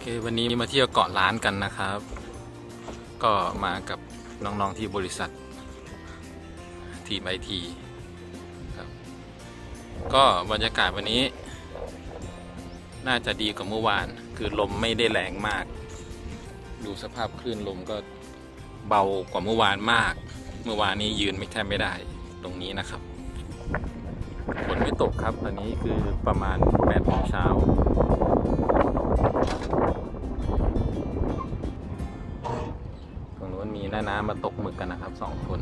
เควันนี้มาเที่ยวเกาะล้านกันนะครับก็มากับน้องๆที่บริษัททีมไอทีครับก็บรรยากาศวันนี้น่าจะดีกว่าเมื่อวานคือลมไม่ได้แรงมากดูสภาพคลื่นลมก็เบากว่าเมื่อวานมากเมื่อวานนี้ยืนไม่แทบไม่ได้ตรงนี้นะครับฝนไม่ตกครับตอนนี้คือประมาณ8 โมงเช้าตรงนู้นมีน้ามาตกหมึกกันนะครับ2 คน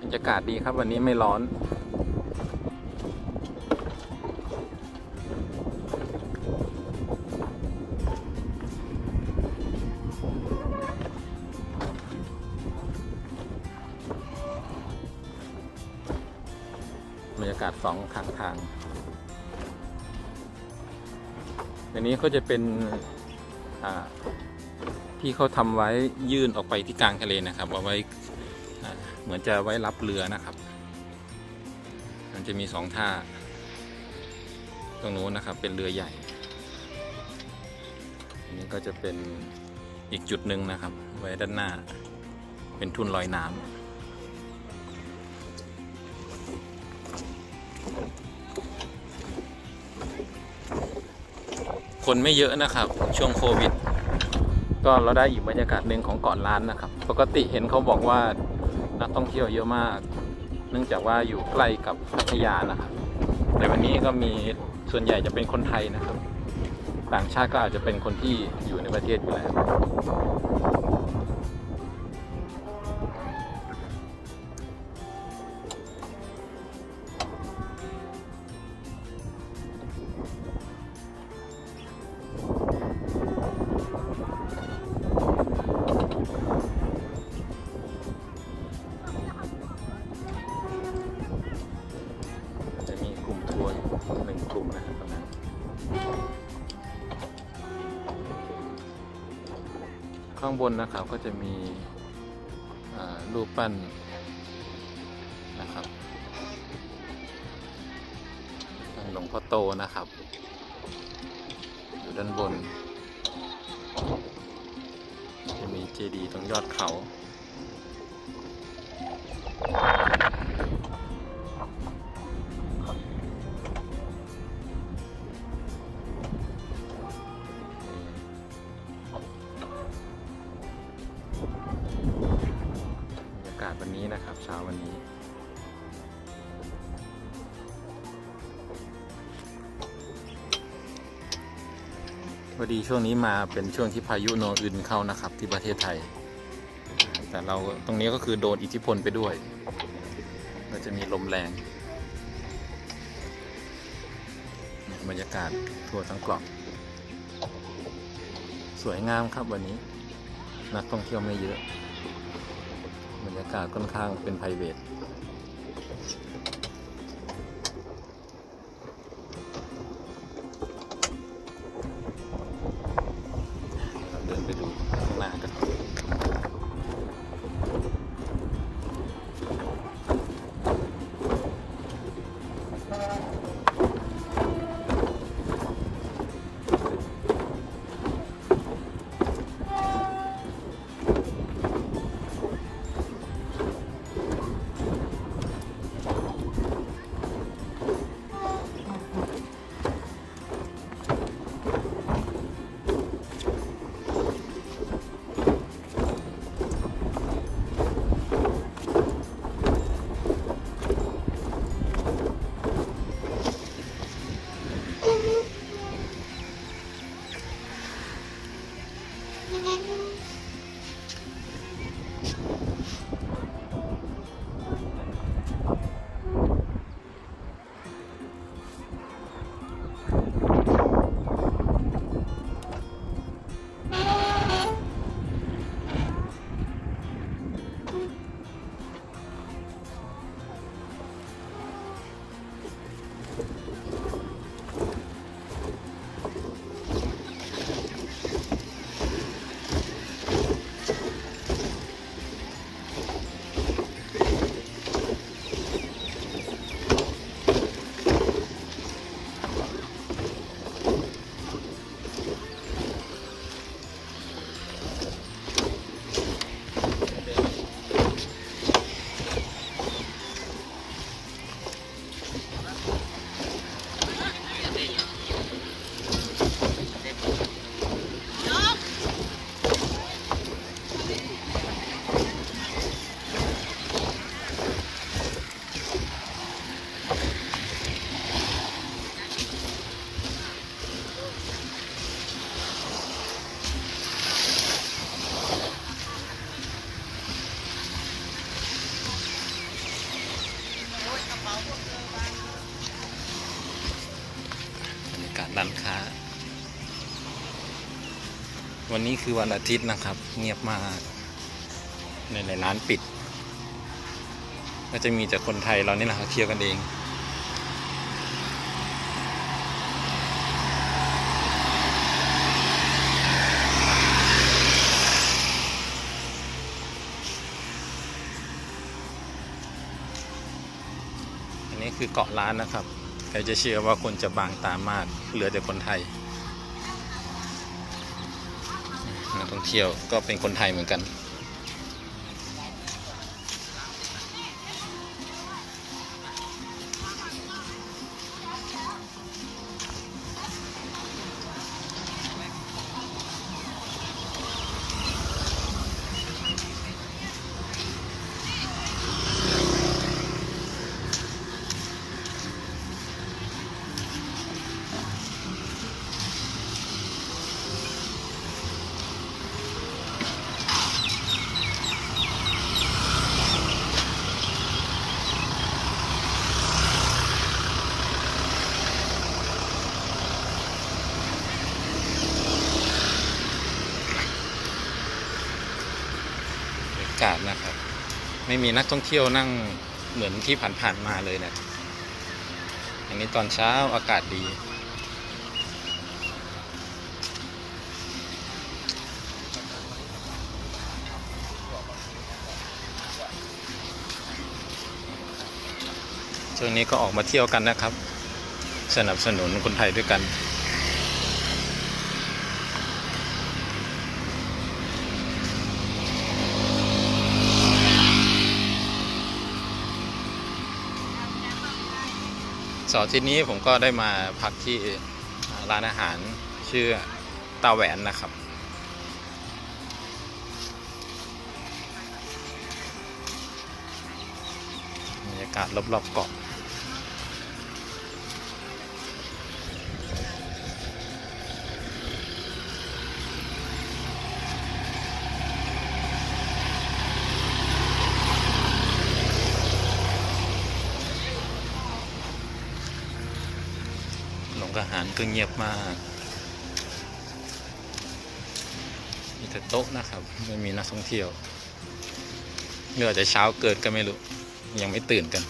บรรยากาศดีครับวันนี้ไม่ร้อนบรรยากาศ2 ข้างทางอันนี้ก็จะเป็นที่เขาทำไว้ยื่นออกไปที่กลางทะเลนะครับเอาไว้เหมือนจะไว้รับเรือนะครับมันจะมี2 ท่าตรงนู้นนะครับเป็นเรือใหญ่อันนี้ก็จะเป็นอีกจุดหนึ่งนะครับไว้ด้านหน้าเป็นทุ่นลอยน้ำคนไม่เยอะนะครับช่วงโควิดก็เราได้อีกบรรยากาศหนึ่งของเกาะล้านนะครับปกติเห็นเขาบอกว่านักท่องเที่ยวเยอะมากเนื่องจากว่าอยู่ใกล้กับพัทยานะครับแต่วันนี้ก็มีส่วนใหญ่จะเป็นคนไทยนะครับต่างชาติก็อาจจะเป็นคนที่อยู่ในประเทศอยู่แล้ว1 กลุ่มนะครับตรงนั้นข้างบนนะครับก็จะมีรูปปั้นนะครับหลวงพ่อโตนะครับอยู่ด้านบนจะมีเจดีย์ตรงยอดเขาวันนี้นะครับเช้าวันนี้พอดีช่วงนี้มาเป็นช่วงที่พายุโนอึนเข้านะครับที่ประเทศไทยแต่เราตรงนี้ก็คือโดนอิทธิพลไปด้วยก็จะมีลมแรงบรรยากาศทั่วทั้งเกาะสวยงามครับวันนี้นักท่องเที่ยวไม่เยอะบรรยากาศค่อนข้างเป็นไพรเวทเราเดินไปดูข้างหน้ากัน วันนี้คือวันอาทิตย์นะครับ เงียบมากในหลายร้านปิดก็จะมีแต่คนไทยเรานี่แหละครับเที่ยวกันเองอันนี้คือเกาะล้านนะครับใครจะเชื่อว่าคนจะบางตามากเหลือแต่คนไทยนักท่องเที่ยวก็เป็นคนไทยเหมือนกันอากาศนะครับไม่มีนักท่องเที่ยวนั่งเหมือนที่ผ่านๆมาเลยนะอันนี้ตอนเช้าอากาศดีช่วงนี้ก็ออกมาเที่ยวกันนะครับสนับสนุนคนไทยด้วยกันเสาร์อาทิตย์นี้ผมก็ได้มาพักที่ร้านอาหารชื่อตาแหวนนะครับบรรยากาศรอบๆเกาะโรงอาหารก็เงียบมากมีแต่โต๊ะนะครับไม่มีนักท่องเที่ยวเนื่องจากเช้าเกิดก็ไม่รู้ยังไม่ตื่นกัน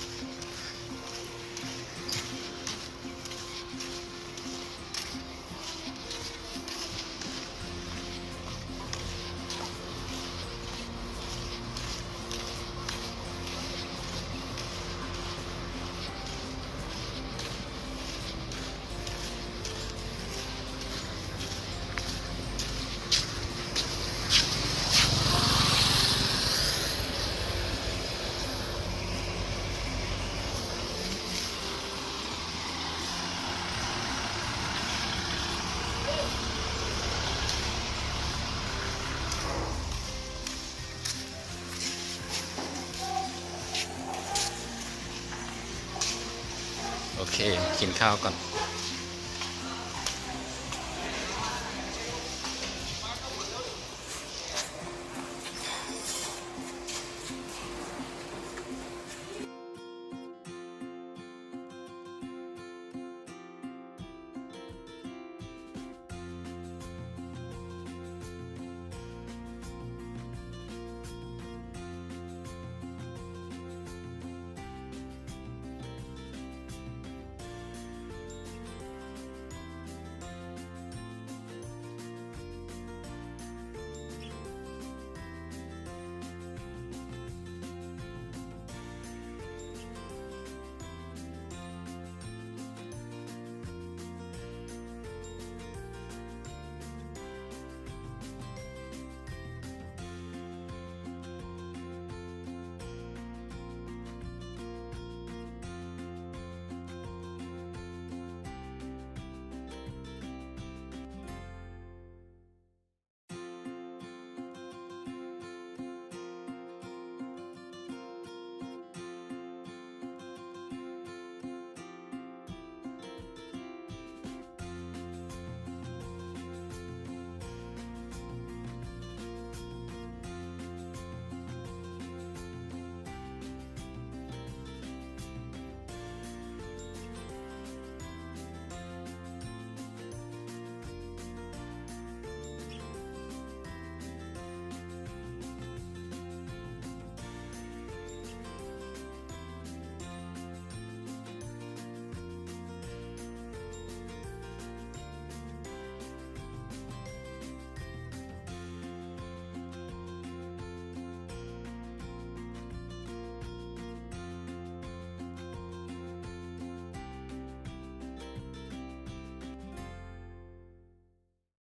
โอเคกินข้าวก่อน